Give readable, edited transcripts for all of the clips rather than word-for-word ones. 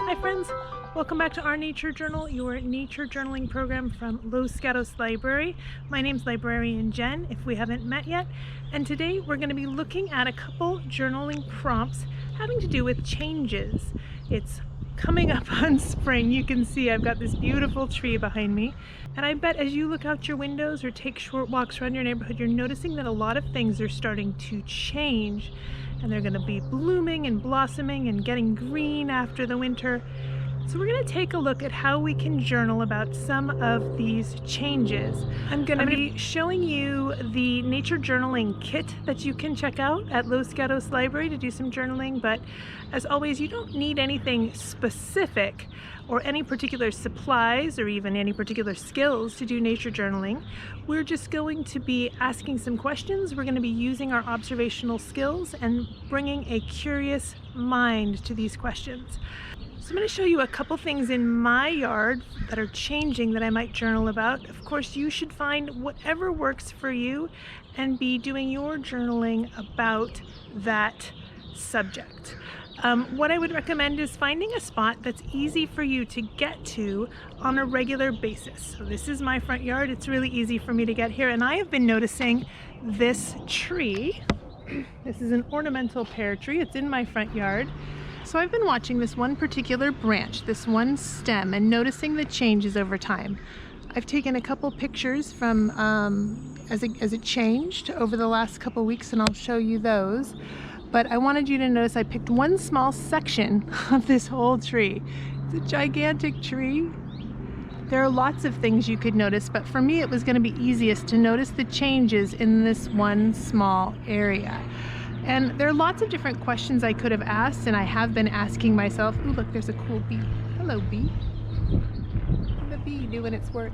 Hi friends, welcome back to our Nature Journal, your nature journaling program from Los Gatos Library. My name's Librarian Jen, if we haven't met yet, and today we're going to be looking at a couple journaling prompts having to do with changes. It's coming up on spring. You can see I've got this beautiful tree behind me, and I bet as you look out your windows or take short walks around your neighborhood, you're noticing that a lot of things are starting to change. And they're going to be blooming and blossoming and getting green after the winter. So we're going to take a look at how we can journal about some of these changes. I'm going to be showing you the nature journaling kit that you can check out at Los Gatos Library to do some journaling, but as always, you don't need anything specific or any particular supplies or even any particular skills to do nature journaling. We're just going to be asking some questions. We're going to be using our observational skills and bringing a curious mind to these questions. So I'm going to show you a couple things in my yard that are changing that I might journal about. Of course, you should find whatever works for you and be doing your journaling about that subject. What I would recommend is finding a spot that's easy for you to get to on a regular basis. So this is my front yard. It's really easy for me to get here, and I have been noticing this tree. This is an ornamental pear tree. It's in my front yard. So I've been watching this one particular branch, this one stem, and noticing the changes over time. I've taken a couple pictures from as it changed over the last couple weeks, and I'll show you those. But I wanted you to notice I picked one small section of this whole tree. It's a gigantic tree. There are lots of things you could notice, but for me it was going to be easiest to notice the changes in this one small area. And there are lots of different questions I could have asked, and I have been asking myself. Ooh, look, there's a cool bee. Hello, bee. The bee doing its work.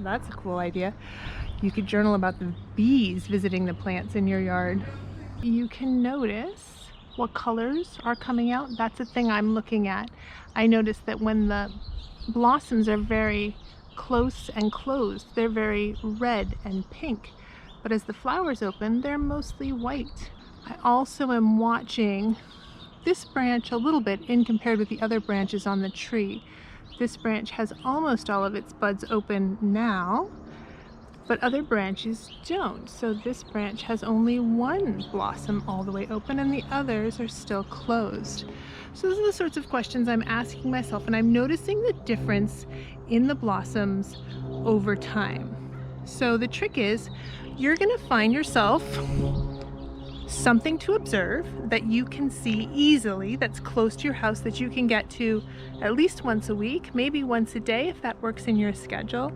That's a cool idea. You could journal about the bees visiting the plants in your yard. You can notice what colors are coming out. That's a thing I'm looking at. I noticed that when the blossoms are very close and closed, they're very red and pink. But as the flowers open, they're mostly white. I also am watching this branch a little bit in compared with the other branches on the tree. This branch has almost all of its buds open now, but other branches don't. So this branch has only one blossom all the way open and the others are still closed. So those are the sorts of questions I'm asking myself, and I'm noticing the difference in the blossoms over time. So the trick is, you're gonna find yourself something to observe that you can see easily, that's close to your house, that you can get to at least once a week, maybe once a day if that works in your schedule.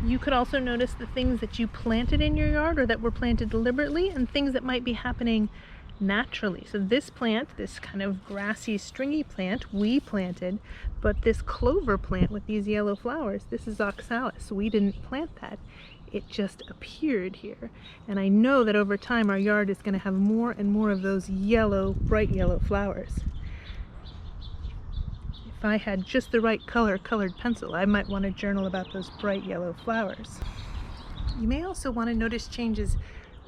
You could also notice the things that you planted in your yard or that were planted deliberately, and things that might be happening naturally. So this plant, this kind of grassy, stringy plant, we planted, but this clover plant with these yellow flowers, this is oxalis. We didn't plant that. It just appeared here. And I know that over time our yard is going to have more and more of those yellow, bright yellow flowers. If I had just the right colored pencil, I might want to journal about those bright yellow flowers. You may also want to notice changes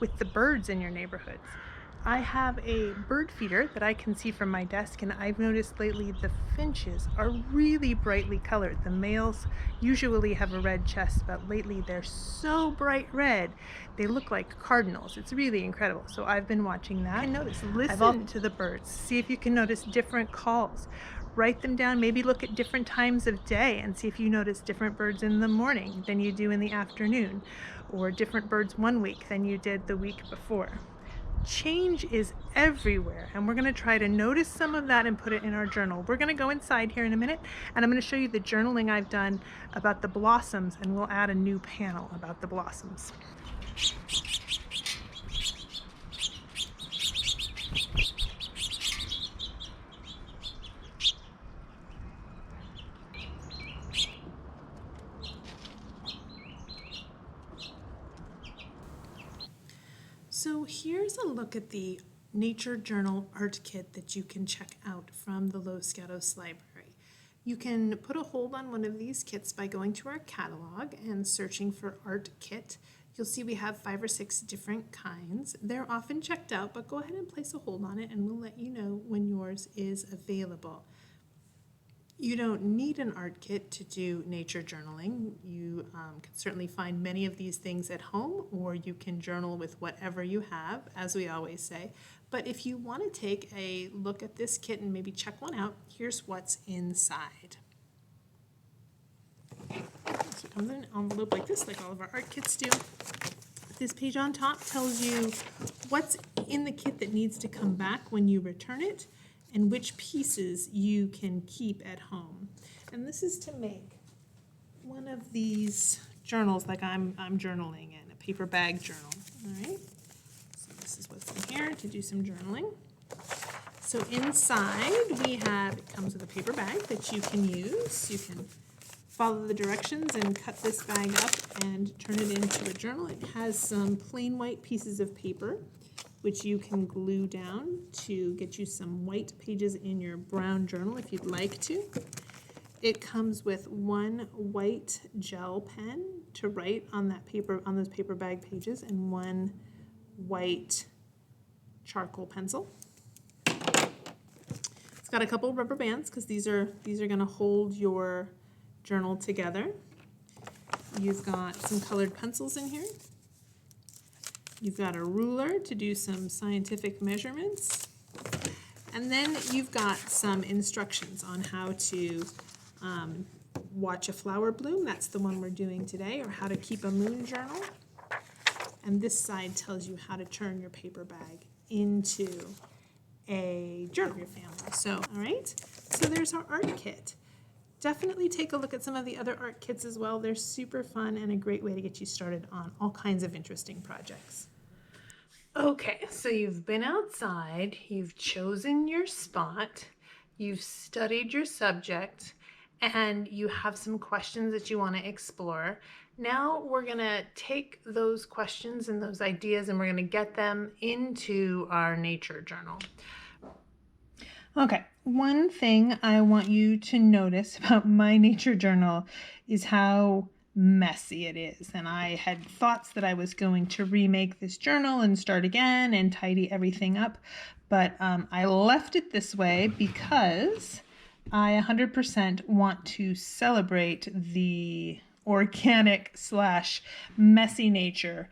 with the birds in your neighborhoods. I have a bird feeder that I can see from my desk, and I've noticed lately the finches are really brightly colored. The males usually have a red chest, but lately they're so bright red. They look like cardinals. It's really incredible. So I've been watching that. And listen to the birds. See if you can notice different calls. Write them down, maybe look at different times of day and see if you notice different birds in the morning than you do in the afternoon, or different birds one week than you did the week before. Change is everywhere, and we're going to try to notice some of that and put it in our journal. We're going to go inside here in a minute, and I'm going to show you the journaling I've done about the blossoms, and we'll add a new panel about the blossoms. So here's a look at the Nature Journal art kit that you can check out from the Los Gatos Library. You can put a hold on one of these kits by going to our catalog and searching for Art Kit You'll see we have 5 or 6 different kinds. They're often checked out, but go ahead and place a hold on it and we'll let you know when yours is available. You don't need an art kit to do nature journaling. You can certainly find many of these things at home, or you can journal with whatever you have, as we always say. But if you want to take a look at this kit and maybe check one out, here's what's inside. So it comes in an envelope like this, like all of our art kits do. This page on top tells you what's in the kit that needs to come back when you return it, and which pieces you can keep at home. And this is to make one of these journals like I'm journaling in, a paper bag journal, all right? So this is what's in here to do some journaling. So inside it comes with a paper bag that you can use. You can follow the directions and cut this bag up and turn it into a journal. It has some plain white pieces of paper which you can glue down to get you some white pages in your brown journal if you'd like to. It comes with 1 white gel pen to write on that paper, on those paper bag pages, and 1 white charcoal pencil. It's got a couple rubber bands because these are going to hold your journal together. You've got some colored pencils in here. You've got a ruler to do some scientific measurements. And then you've got some instructions on how to watch a flower bloom. That's the one we're doing today, or how to keep a moon journal. And this side tells you how to turn your paper bag into a journal of your family. So, all right, so there's our art kit. Definitely take a look at some of the other art kits as well. They're super fun and a great way to get you started on all kinds of interesting projects. Okay, so you've been outside, you've chosen your spot, you've studied your subject, and you have some questions that you want to explore. Now we're going to take those questions and those ideas and we're going to get them into our nature journal. Okay, one thing I want you to notice about my nature journal is how messy it is. And I had thoughts that I was going to remake this journal and start again and tidy everything up. But I left it this way because I 100% want to celebrate the organic / messy nature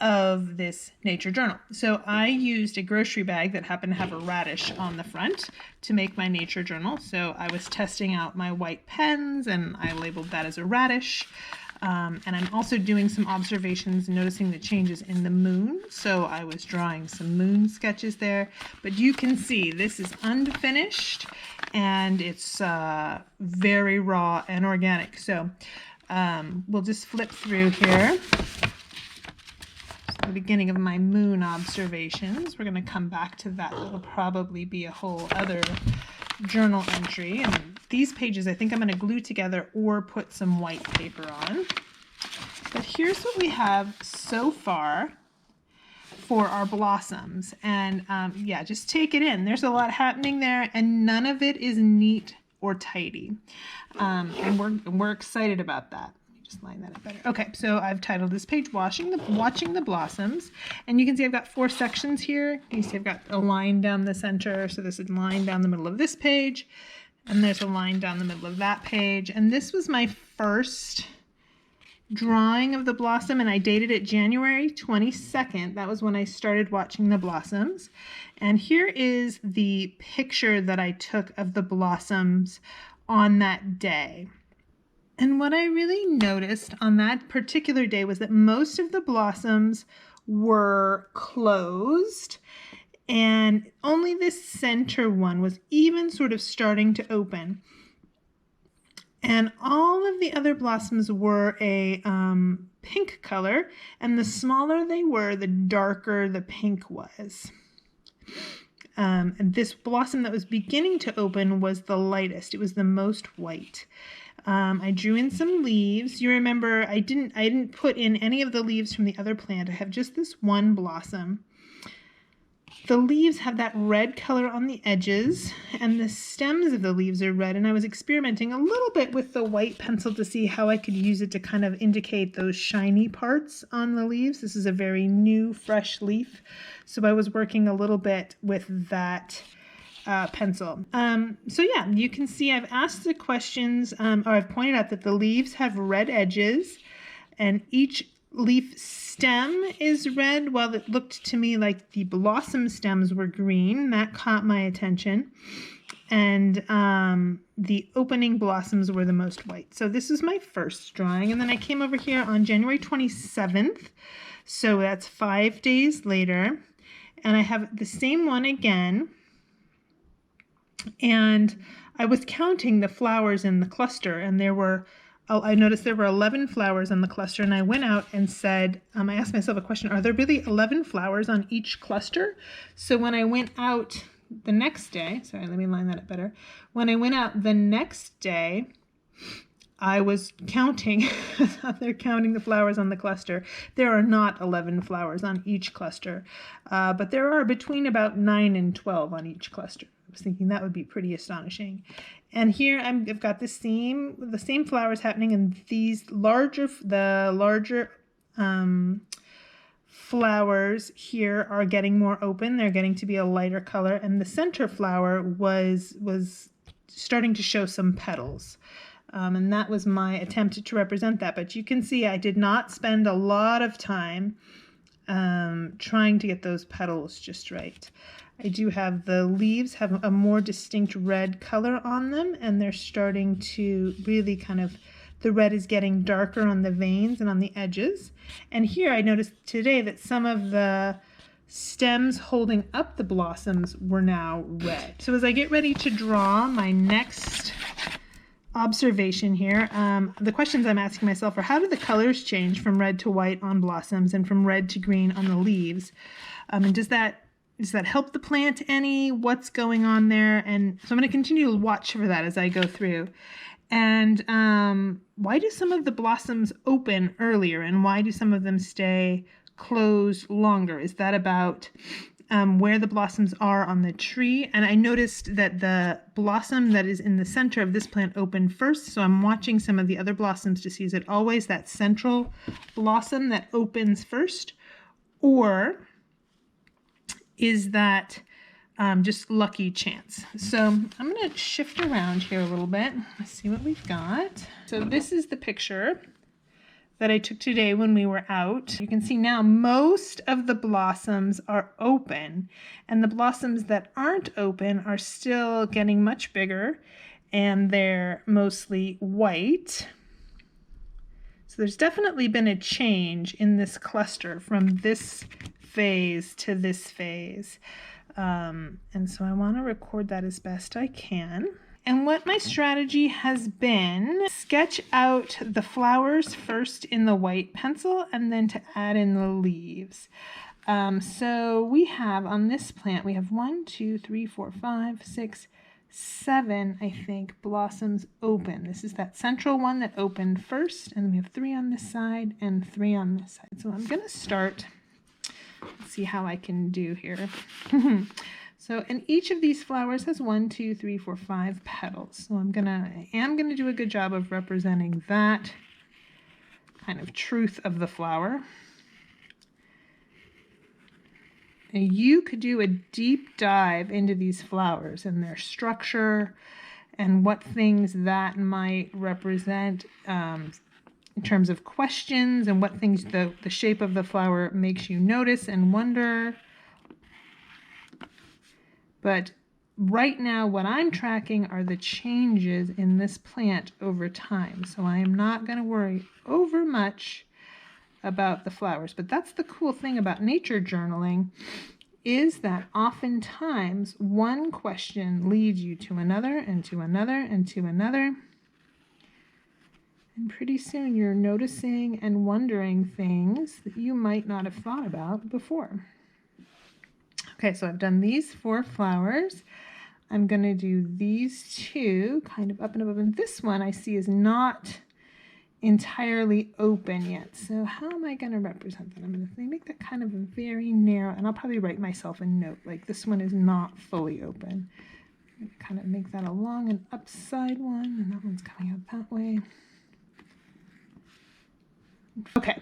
of this nature journal. So I used a grocery bag that happened to have a radish on the front to make my nature journal. So I was testing out my white pens and I labeled that as a radish. And I'm also doing some observations, noticing the changes in the moon. So I was drawing some moon sketches there. But you can see this is unfinished and it's very raw and organic. So we'll just flip through here. The beginning of my moon observations. We're going to come back to that. That'll probably be a whole other journal entry. And these pages I think I'm going to glue together or put some white paper on. But here's what we have so far for our blossoms. And yeah, just take it in. There's a lot happening there and none of it is neat or tidy. And we're excited about that. Just line that up better. Okay, so I've titled this page Watching the Blossoms, and you can see I've got 4 sections here. You see I've got a line down the center, so this is a line down the middle of this page, and there's a line down the middle of that page. And this was my first drawing of the blossom, and I dated it January 22nd. That was when I started watching the blossoms. And here is the picture that I took of the blossoms on that day. And what I really noticed on that particular day was that most of the blossoms were closed and only this center one was even sort of starting to open. And all of the other blossoms were a pink color, and the smaller they were, the darker the pink was. And this blossom that was beginning to open was the lightest. It was the most white. I drew in some leaves. You remember I didn't put in any of the leaves from the other plant. I have just this one blossom. The leaves have that red color on the edges, and the stems of the leaves are red, and I was experimenting a little bit with the white pencil to see how I could use it to kind of indicate those shiny parts on the leaves. This is a very new, fresh leaf, so I was working a little bit with that pencil. So yeah, you can see I've asked the questions, or I've pointed out that the leaves have red edges, and each leaf stem is red, while it looked to me like the blossom stems were green. That caught my attention. And the opening blossoms were the most white. So this is my first drawing. And then I came over here on January 27th. So that's 5 days later. And I have the same one again. And I was counting the flowers in the cluster, and I noticed there were 11 flowers on the cluster, and I went out and said, I asked myself a question, are there really 11 flowers on each cluster? So when I went out the next day, sorry, let me line that up better. When I went out the next day, I was counting, they're counting the flowers on the cluster. There are not 11 flowers on each cluster, but there are between about 9 and 12 on each cluster. I was thinking that would be pretty astonishing. And here I've got the same flowers happening, and the larger flowers here are getting more open. They're getting to be a lighter color, and the center flower was starting to show some petals. And that was my attempt to represent that. But you can see I did not spend a lot of time trying to get those petals just right. I do have the leaves have a more distinct red color on them, and they're starting to really the red is getting darker on the veins and on the edges. And here I noticed today that some of the stems holding up the blossoms were now red. So as I get ready to draw my next observation here, the questions I'm asking myself are, how do the colors change from red to white on blossoms and from red to green on the leaves? And does that help the plant any? What's going on there? And so I'm going to continue to watch for that as I go through. And why do some of the blossoms open earlier, and why do some of them stay closed longer? Is that about where the blossoms are on the tree? And I noticed that the blossom that is in the center of this plant opened first, so I'm watching some of the other blossoms to see, is it always that central blossom that opens first, or is that just lucky chance? So I'm going to shift around here a little bit. Let's see what we've got. So this is the picture that I took today when we were out. You can see now most of the blossoms are open, and the blossoms that aren't open are still getting much bigger, and they're mostly white. So there's definitely been a change in this cluster from this phase to this phase. And so I want to record that as best I can. And what my strategy has been, sketch out the flowers first in the white pencil and then to add in the leaves. So we have on this plant, we have 1, 2, 3, 4, 5, 6, 7, I think, blossoms open. This is that central one that opened first, and then we have 3 on this side and 3 on this side. So I'm going to start. Let's see how I can do here. So, and each of these flowers has 1, 2, 3, 4, 5 petals. So I am gonna do a good job of representing that kind of truth of the flower. And you could do a deep dive into these flowers and their structure and what things that might represent in terms of questions, and what things the shape of the flower makes you notice and wonder. But right now what I'm tracking are the changes in this plant over time. So I am not going to worry over much about the flowers. But that's the cool thing about nature journaling, is that oftentimes one question leads you to another and to another and to another. And pretty soon you're noticing and wondering things that you might not have thought about before. Okay, so I've done these 4 flowers. I'm going to do these 2 kind of up and above. And this one I see is not entirely open yet. So how am I going to represent that? I'm going to make that kind of very narrow, and I'll probably write myself a note like this one is not fully open. Kind of make that a long and upside one, and that one's coming out that way. Okay,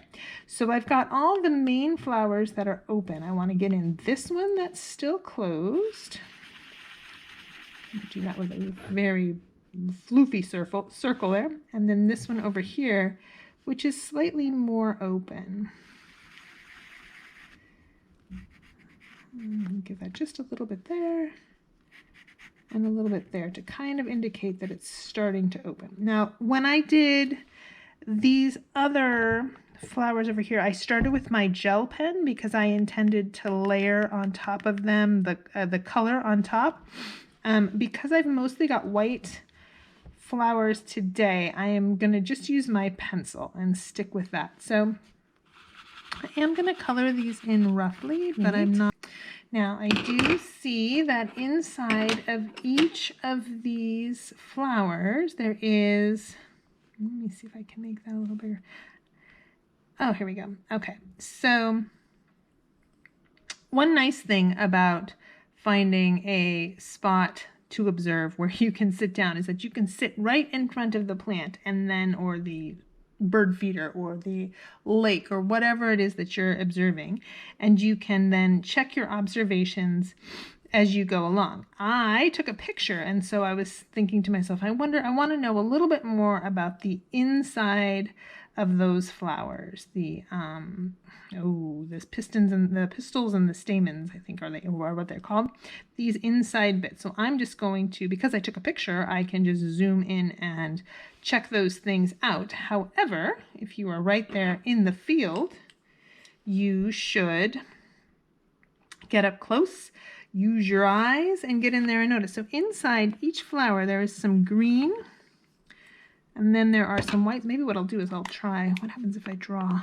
so I've got all the main flowers that are open. I want to get in this one that's still closed. Do that with a very floofy circle there. And then this one over here, which is slightly more open. Give that just a little bit there and a little bit there to kind of indicate that it's starting to open. Now, when I did these other flowers over here, I started with my gel pen because I intended to layer on top of them the color on top. Because I've mostly got white flowers today, I am going to just use my pencil and stick with that. So I am going to color these in roughly, but I'm not. Now I do see that inside of each of these flowers there is, let me see if I can make that a little bigger. Oh, here we go. Okay, so one nice thing about finding a spot to observe where you can sit down is that you can sit right in front of the plant and then, or the bird feeder or the lake or whatever it is that you're observing, and you can then check your observations as you go along. I took a picture, and so I was thinking to myself, I want to know a little bit more about the inside of those flowers, the pistils and the stamens, I think are what they're called, these inside bits. So I'm just going to, because I took a picture, I can just zoom in and check those things out. However, if you are right there in the field, you should get up close, use your eyes, and get in there and notice. So inside each flower there is some green, and then there are some whites. Maybe what I'll do is I'll try, what happens if I draw?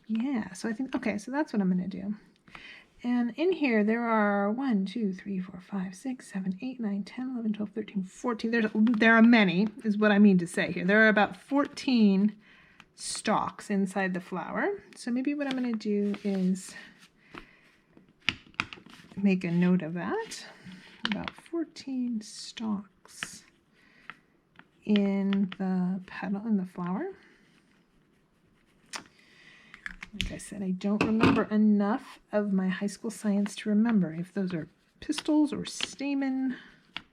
Yeah, so I think, okay, so that's what I'm going to do. And in here there are 1, 2, 3, 4, 5, 6, 7, 8, 9, 10, 11, 12, 13, 14. There are many, is what I mean to say here. There are about 14 stalks inside the flower. So maybe what I'm going to do is make a note of that. About 14 stalks in the petal, in the flower. Like I said, I don't remember enough of my high school science to remember if those are pistils or stamen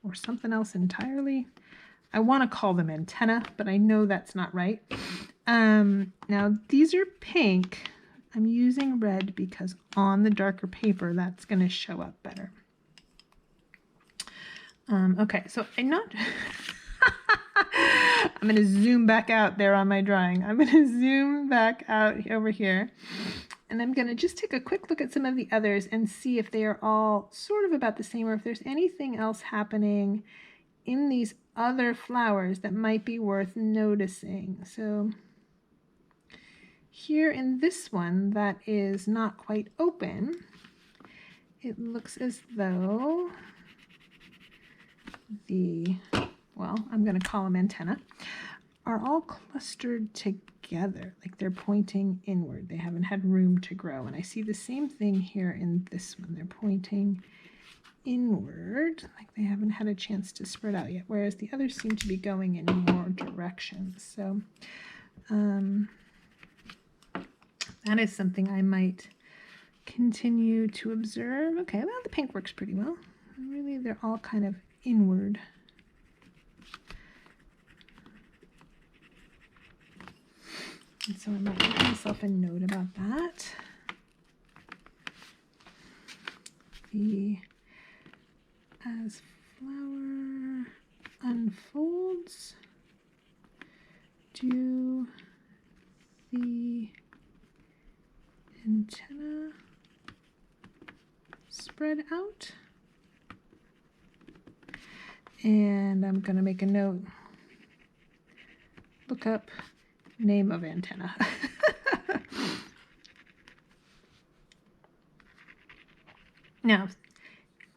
or something else entirely. I want to call them antenna, but I know that's not right. Now these are pink. I'm using red because on the darker paper that's going to show up better. Okay, so I'm going to zoom back out there on my drawing. I'm going to zoom back out over here, and I'm going to just take a quick look at some of the others and see if they are all sort of about the same, or if there's anything else happening in these other flowers that might be worth noticing. So here in this one that is not quite open, it looks as though I'm going to call them antenna, are all clustered together, like they're pointing inward. They haven't had room to grow. And I see the same thing here in this one. They're pointing inward, like they haven't had a chance to spread out yet, whereas the others seem to be going in more directions. So that is something I might continue to observe. Okay, well, the pink works pretty well. Really, they're all kind of inward. And so I might give myself a note about that. As flower unfolds, do the antenna spread out? And I'm going to make a note. Look up name of antenna. Now,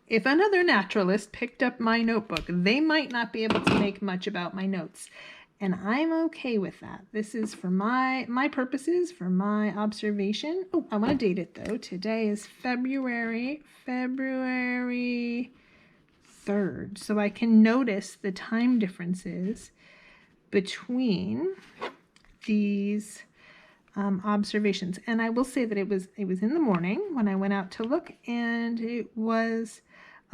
if another naturalist picked up my notebook, they might not be able to make much about my notes. And I'm okay with that. This is for my purposes, for my observation. Oh, I want to date it though. Today is February 3rd. So I can notice the time differences between these observations. And I will say that it was in the morning when I went out to look, and it was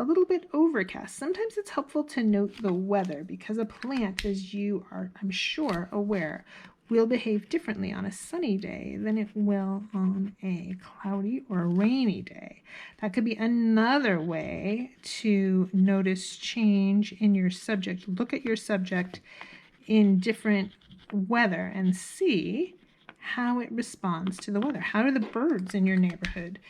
a little bit overcast. Sometimes it's helpful to note the weather because a plant, as you are, I'm sure, aware, will behave differently on a sunny day than it will on a cloudy or a rainy day. That could be another way to notice change in your subject. Look at your subject in different weather and see how it responds to the weather. How do the birds in your neighborhood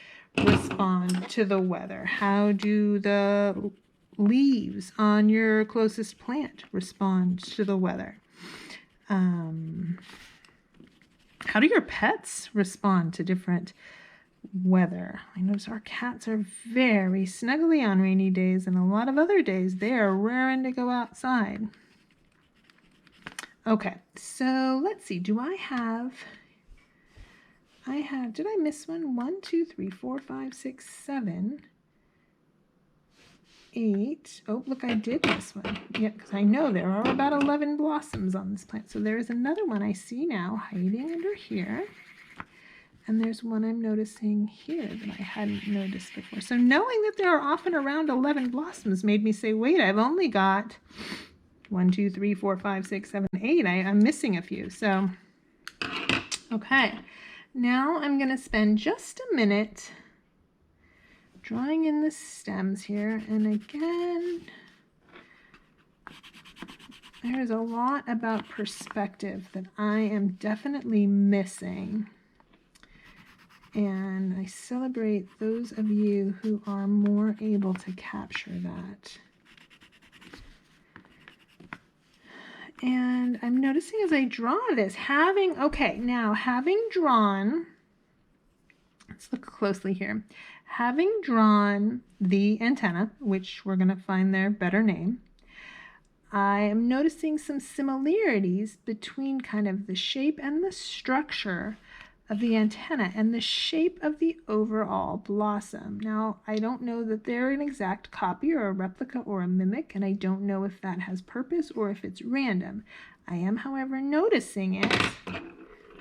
respond to the weather? How do the leaves on your closest plant respond to the weather? How do your pets respond to different weather? I notice our cats are very snuggly on rainy days, and a lot of other days they are raring to go outside. Okay, so let's see. Did I miss one? 1, 2, 3, 4, 5, 6, 7, 8. Oh, look, I did miss one. Yeah, because I know there are about 11 blossoms on this plant. So there is another one I see now hiding under here. And there's one I'm noticing here that I hadn't noticed before. So knowing that there are often around 11 blossoms made me say, wait, I've only got 1, 2, 3, 4, 5, 6, 7, 8. I'm missing a few. So, okay. Now I'm going to spend just a minute drawing in the stems here. And again, there's a lot about perspective that I am definitely missing. And I celebrate those of you who are more able to capture that. And I'm noticing as I draw this, having drawn, let's look closely here, having drawn the antenna, which we're going to find their better name, I am noticing some similarities between kind of the shape and the structure of the antenna and the shape of the overall blossom. Now, I don't know that they're an exact copy or a replica or a mimic, and I don't know if that has purpose or if it's random. I am, however, noticing it,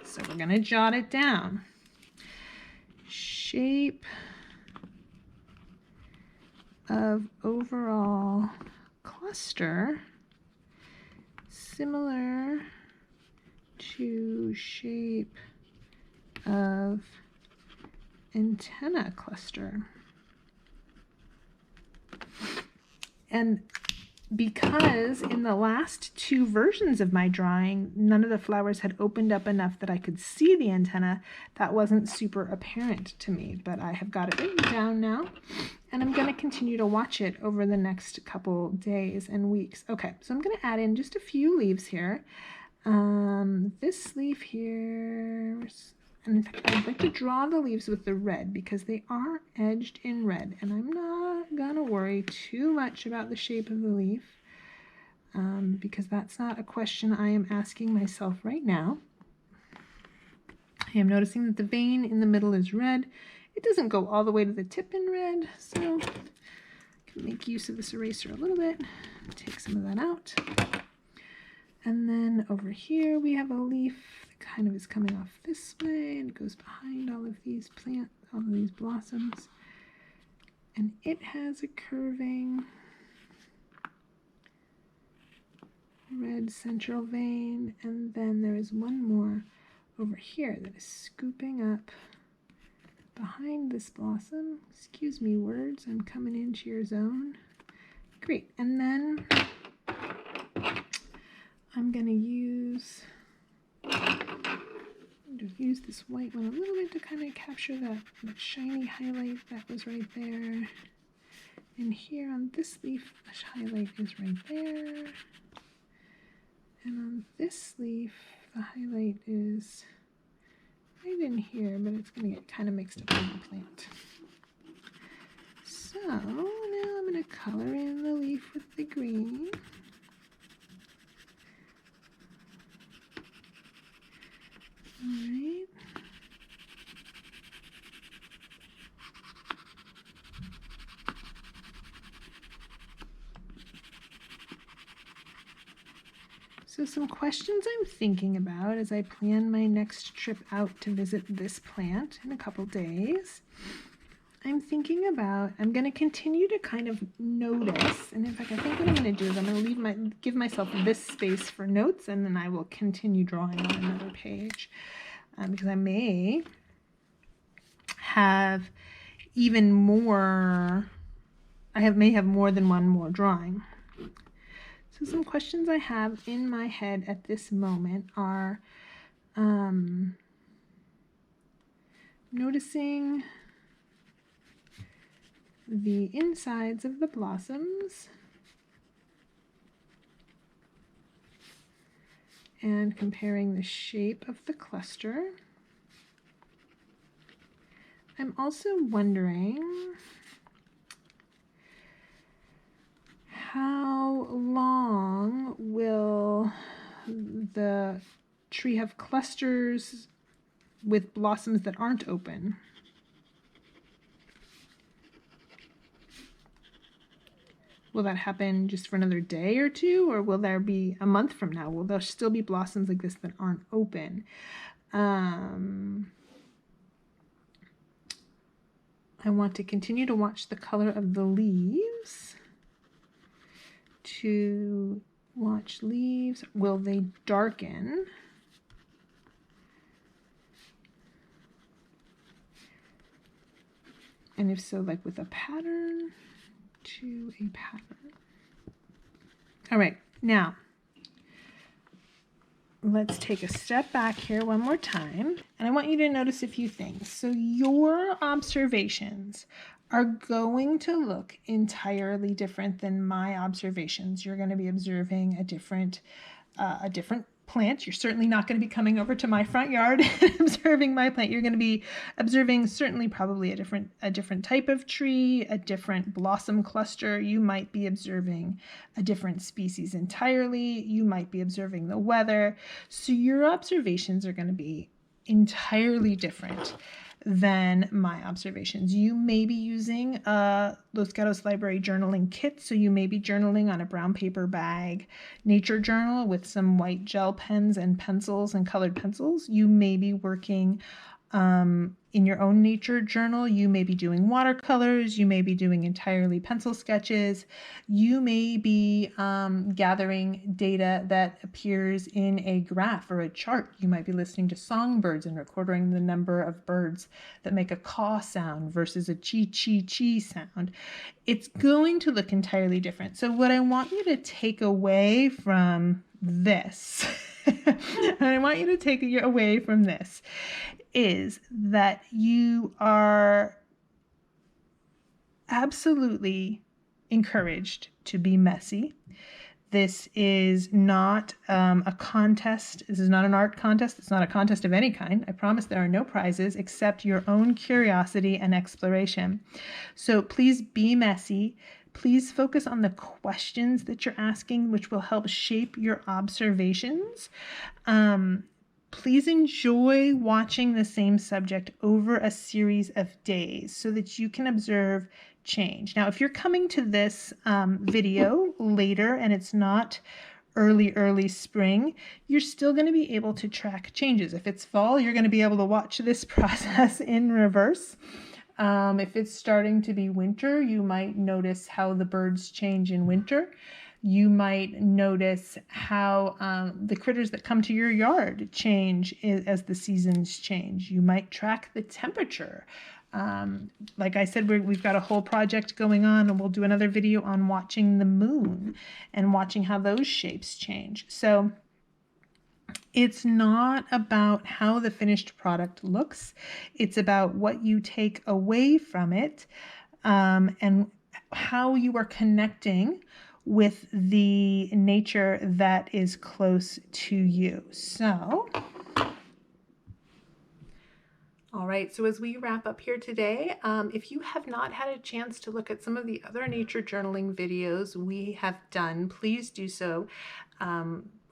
so we're going to jot it down. Shape of overall cluster similar to shape of antenna cluster. And because in the last two versions of my drawing, none of the flowers had opened up enough that I could see the antenna, that wasn't super apparent to me, but I have got it written down now, and I'm going to continue to watch it over the next couple days and weeks. Okay, so I'm going to add in just a few leaves here. This leaf here, and in fact, I'd like to draw the leaves with the red because they are edged in red, and I'm not gonna worry too much about the shape of the leaf because that's not a question I am asking myself right now. I am noticing that the vein in the middle is red. It doesn't go all the way to the tip in red, so I can make use of this eraser a little bit, take some of that out. And then over here we have a leaf that kind of is coming off this way and goes behind all of these plants, all of these blossoms. And it has a curving red central vein. And then there is one more over here that is scooping up behind this blossom. Excuse me, words, I'm coming into your zone. Great. And then I'm going to use this white one a little bit to kind of capture that shiny highlight that was right there. And here on this leaf, the highlight is right there. And on this leaf, the highlight is right in here, but it's going to get kind of mixed up in the plant. So now I'm going to color in the leaf with the green. So some questions I'm thinking about as I plan my next trip out to visit this plant in a couple days. I'm thinking about, I'm going to continue to kind of notice, and in fact, I think what I'm going to do is I'm going to give myself this space for notes, and then I will continue drawing on another page, because I may have even more, may have more than one more drawing. So some questions I have in my head at this moment are noticing the insides of the blossoms and comparing the shape of the cluster. I'm also wondering how long will the tree have clusters with blossoms that aren't open? Will that happen just for another day or two, or will there be a month from now? Will there still be blossoms like this that aren't open? I want to continue to watch the color of the leaves. To watch leaves, will they darken? And if so, like with a pattern to a pattern. All right, now let's take a step back here one more time, and I want you to notice a few things. So your observations are going to look entirely different than my observations. You're going to be observing a different plant. You're certainly not going to be coming over to my front yard and observing my plant. You're going to be observing certainly probably a different type of tree, a different blossom cluster. You might be observing a different species entirely. You might be observing the weather. So your observations are going to be entirely different than my observations. You may be using a Los Gatos Library journaling kit, so you may be journaling on a brown paper bag nature journal with some white gel pens and pencils and colored pencils. You may be working in your own nature journal. You may be doing watercolors. You may be doing entirely pencil sketches. You may be gathering data that appears in a graph or a chart. You might be listening to songbirds and recording the number of birds that make a caw sound versus a chee sound. It's going to look entirely different. So what I want you to take away from this, is that you are absolutely encouraged to be messy. This is not a contest. This is not an art contest. It's not a contest of any kind. I promise there are no prizes except your own curiosity and exploration. So please be messy. Please focus on the questions that you're asking, which will help shape your observations. Please enjoy watching the same subject over a series of days so that you can observe change. Now, if you're coming to this video later and it's not early spring, you're still going to be able to track changes. If it's fall, you're going to be able to watch this process in reverse. If it's starting to be winter, you might notice how the birds change in winter. You might notice how the critters that come to your yard change as the seasons change. You might track the temperature. Like I said, we've got a whole project going on, and we'll do another video on watching the moon and watching how those shapes change. So it's not about how the finished product looks. It's about what you take away from it and how you are connecting with the nature that is close to you. So, all right, so as we wrap up here today, if you have not had a chance to look at some of the other nature journaling videos we have done, please do so.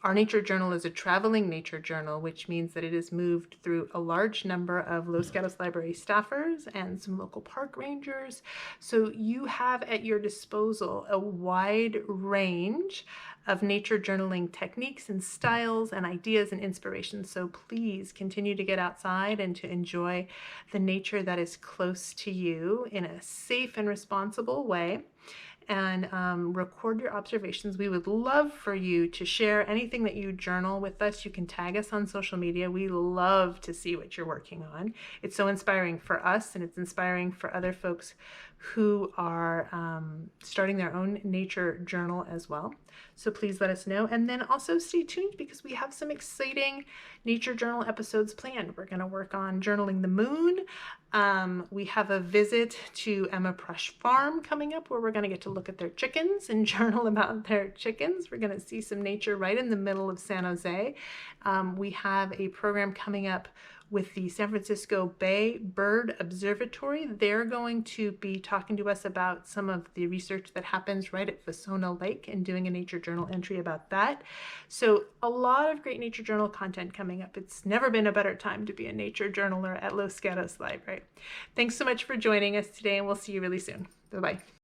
Our nature journal is a traveling nature journal, which means that it is moved through a large number of Los Gatos Library staffers and some local park rangers. So you have at your disposal a wide range of nature journaling techniques and styles and ideas and inspirations. So please continue to get outside and to enjoy the nature that is close to you in a safe and responsible way, and record your observations. We would love for you to share anything that you journal with us. You can tag us on social media. We love to see what you're working on. It's so inspiring for us, and it's inspiring for other folks who are starting their own nature journal as well. So please let us know. And then also stay tuned, because we have some exciting nature journal episodes planned. We're going to work on journaling the moon. We have a visit to Emma Prush Farm coming up, where we're going to get to look at their chickens and journal about their chickens. We're going to see some nature right in the middle of San Jose. We have a program coming up with the San Francisco Bay Bird Observatory. They're going to be talking to us about some of the research that happens right at Vasona Lake and doing a nature journal entry about that. So a lot of great nature journal content coming up. It's never been a better time to be a nature journaler at Los Gatos Library. Thanks so much for joining us today, and we'll see you really soon. Bye-bye.